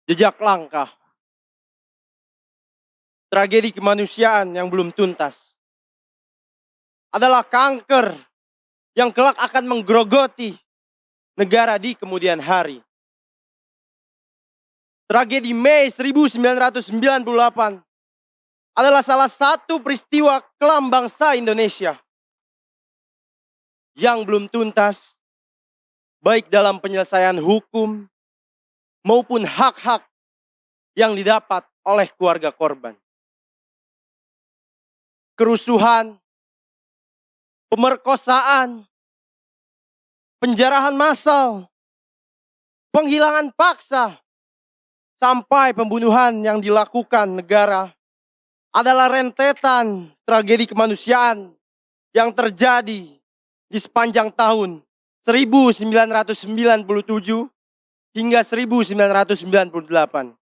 Jejak langkah, tragedi kemanusiaan yang belum tuntas adalah kanker yang kelak akan menggerogoti negara di kemudian hari. Tragedi Mei 1998 adalah salah satu peristiwa kelam bangsa Indonesia yang belum tuntas, baik dalam penyelesaian hukum maupun hak-hak yang didapat oleh keluarga korban. Kerusuhan, pemerkosaan, penjarahan massal, penghilangan paksa, sampai pembunuhan yang dilakukan negara adalah rentetan tragedi kemanusiaan yang terjadi di sepanjang tahun 1997 hingga 1998.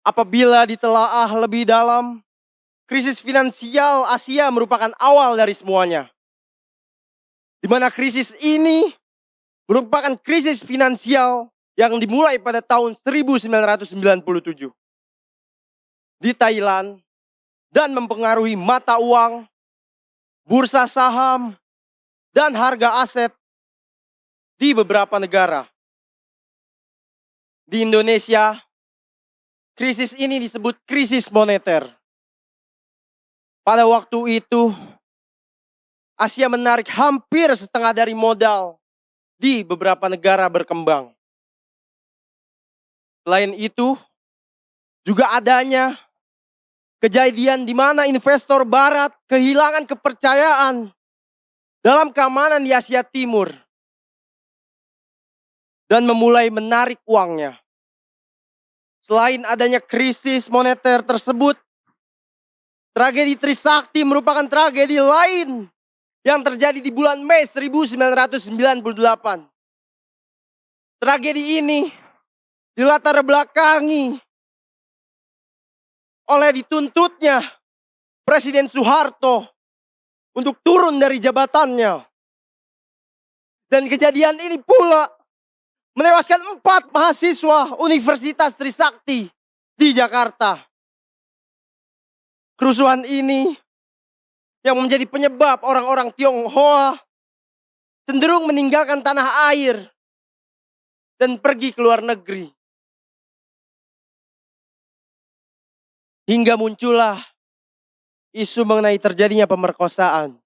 Apabila ditelaah lebih dalam, krisis finansial Asia merupakan awal dari semuanya. Di mana krisis ini merupakan krisis finansial yang dimulai pada tahun 1997 di Thailand dan mempengaruhi mata uang, bursa saham, dan harga aset di beberapa negara. Di Indonesia, krisis ini disebut krisis moneter. Pada waktu itu, Asia menarik hampir setengah dari modal di beberapa negara berkembang. Selain itu, juga adanya kejadian di mana investor barat kehilangan kepercayaan dalam keamanan di Asia Timur dan memulai menarik uangnya. Selain adanya krisis moneter tersebut, tragedi Trisakti merupakan tragedi lain yang terjadi di bulan Mei 1998. Tragedi ini dilatar belakangi oleh dituntutnya Presiden Soeharto untuk turun dari jabatannya. Dan kejadian ini pula menewaskan 4 mahasiswa Universitas Trisakti di Jakarta. Kerusuhan ini yang menjadi penyebab orang-orang Tionghoa cenderung meninggalkan tanah air dan pergi ke luar negeri. Hingga muncullah isu mengenai terjadinya pemerkosaan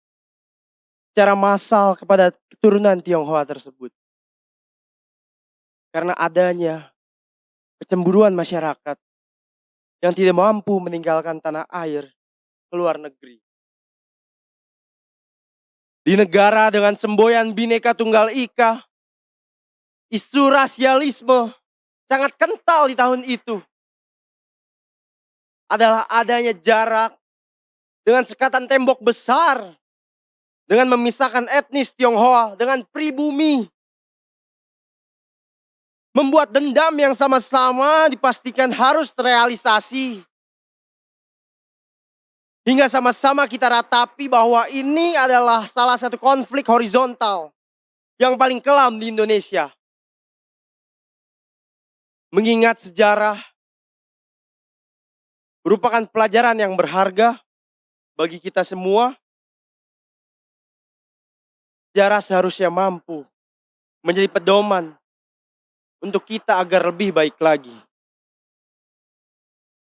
secara massal kepada keturunan Tionghoa tersebut. Karena adanya kecemburuan masyarakat yang tidak mampu meninggalkan tanah air ke luar negeri. Di negara dengan semboyan Bhinneka Tunggal Ika, isu rasialisme sangat kental di tahun itu. Adalah adanya jarak dengan sekatan tembok besar dengan memisahkan etnis Tionghoa dengan pribumi. Membuat dendam yang sama-sama dipastikan harus terrealisasi. Hingga sama-sama kita ratapi bahwa ini adalah salah satu konflik horizontal yang paling kelam di Indonesia. Mengingat sejarah merupakan pelajaran yang berharga bagi kita semua. Sejarah seharusnya mampu menjadi pedoman untuk kita agar lebih baik lagi.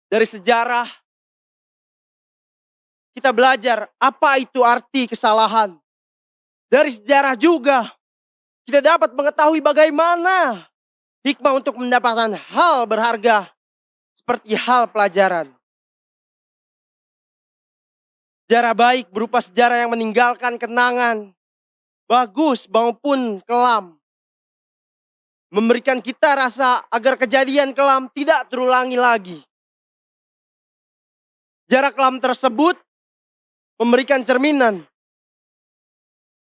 Dari sejarah kita belajar apa itu arti kesalahan. Dari sejarah juga kita dapat mengetahui bagaimana hikmah untuk mendapatkan hal berharga seperti hal pelajaran. Sejarah baik berupa sejarah yang meninggalkan kenangan bagus maupun kelam. Memberikan kita rasa agar kejadian kelam tidak terulangi lagi. Sejarah kelam tersebut memberikan cerminan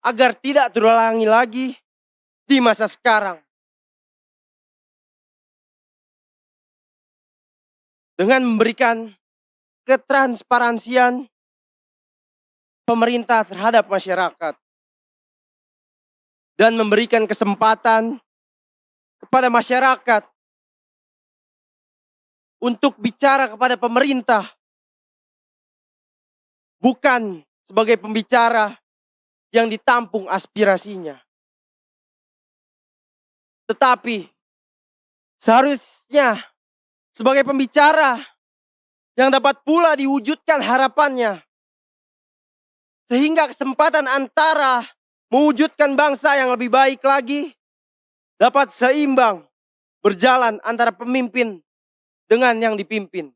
agar tidak terulangi lagi di masa sekarang. Dengan memberikan ketransparansian pemerintah terhadap masyarakat. Dan memberikan kesempatan kepada masyarakat untuk bicara kepada pemerintah. Bukan sebagai pembicara yang ditampung aspirasinya. Tetapi seharusnya sebagai pembicara yang dapat pula diwujudkan harapannya. Sehingga kesempatan antara mewujudkan bangsa yang lebih baik lagi dapat seimbang berjalan antara pemimpin dengan yang dipimpin.